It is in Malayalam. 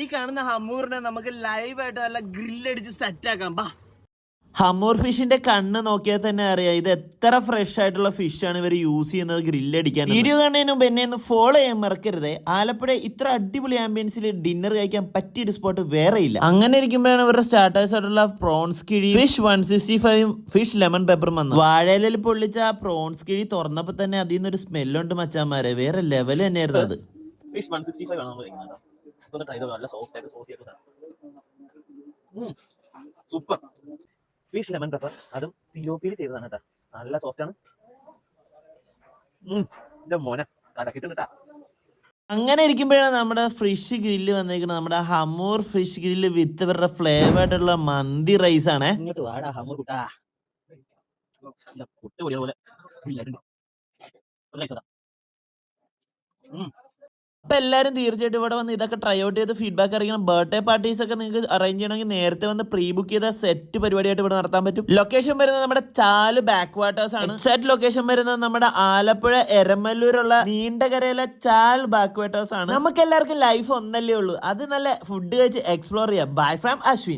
ഈ കാണുന്ന ഹമ്മൂറിനെ നമുക്ക് ലൈവായിട്ട് നല്ല ഗ്രില്ലടിച്ച് സെറ്റാക്കാം. ബാ, ഹമ്മൂർ ഫിഷിന്റെ കണ്ണ് നോക്കിയാൽ തന്നെ അറിയാം ഇത് എത്ര ഫ്രഷ് ആയിട്ടുള്ള ഫിഷ് ആണ് ഇവർ യൂസ് ചെയ്യുന്നത് ഗ്രില്ലടിക്കാൻ. വീഡിയോ കാണുന്നതിന് മുമ്പ് എന്നെ ഒന്ന് ഫോളോ ചെയ്യാൻ മറക്കരുത്. ആലപ്പുഴ ഇത്ര അടിപൊളി ആംബിയൻസിൽ ഡിന്നർ കഴിക്കാൻ പറ്റിയൊരു സ്പോട്ട് വേറെ ഇല്ല. അങ്ങനെ ഇരിക്കുമ്പോഴാണ് ഇവരുടെ സ്റ്റാർട്ടേഴ്സ് ആയിട്ടുള്ള പ്രോൺസ് കിഴി, ഫിഷ് 165, ഫിഷ് ലെമൺ പെപ്പറും വന്നത്. വാഴയിലിൽ പൊള്ളിച്ച ആ പ്രോൺസ് കിഴി തുറന്നപ്പോ തന്നെ അതിൽ നിന്നൊരു സ്മെല്ലുണ്ട് മച്ചാന്മാരെ, വേറെ ലെവൽ തന്നെയായിരുന്നു അത്. ഫിഷ് 165 ആണ് നമ്മൾ കഴിക്കുന്നത്. ട്രൈ ചെയ്തോ, നല്ല സോഫ്റ്റ് ആയിട്ട് സോസി ആയിട്ട് സൂപ്പർ. ഫിഷ് ലെമൺ പെപ്പർ അതും സിലോപ്പിയിൽ ചെയ്തതാണ് കേട്ടോ, നല്ല സോഫ്റ്റ് ആണ്. എന്റെ മോനെ കടക്കിട്ടുണ്ട്. അങ്ങനെ ഇരിക്കുമ്പോഴാണ് നമ്മുടെ ഫിഷ് ഗ്രില്ല് വന്നേക്കുന്നത്. നമ്മുടെ ഹമ്മൂർ ഫിഷ് ഗ്രില്ല് വിത്ത് ഇവരുടെ ഫ്ലേവർ ആയിട്ടുള്ള മന്തി റൈസ് ആണ്. ഇങ്ങോട്ട് വാടാ ഹമ്മൂർ കുട്ടാ, പൊട്ടുപൊടിയ പോലെ. അപ്പൊ എല്ലാവരും തീർച്ചയായിട്ടും ഇവിടെ വന്ന് ഇതൊക്കെ ട്രൈ ഔട്ട് ചെയ്ത് ഫീഡ്ബാക്ക് അറിയിക്കണം. ബർത്ത്ഡേ പാർട്ടീസ് ഒക്കെ നിങ്ങൾക്ക് അറേഞ്ച് ചെയ്യണമെങ്കിൽ നേരത്തെ വന്ന് പ്രീ ബുക്ക് ചെയ്ത സെറ്റ് പരിപാടിയായിട്ട് ഇവിടെ നടത്താൻ പറ്റും. ലൊക്കേഷൻ വരുന്നത് നമ്മുടെ ചാല് ബാക്ക് വാട്ടേഴ്സ് ആണ്. എക്സാക്ട് ലൊക്കേഷൻ വരുന്നത് നമ്മുടെ ആലപ്പുഴ എരമല്ലൂരുള്ള നീണ്ടകരയിലെ ചാൽ ബാക്ക് വാട്ടേഴ്സ് ആണ്. നമുക്ക് എല്ലാവർക്കും ലൈഫ് ഒന്നല്ലേ ഉള്ളൂ, അത് നല്ല ഫുഡ് കഴിച്ച് എക്സ്പ്ലോർ ചെയ്യാം. Bye from Ashwin.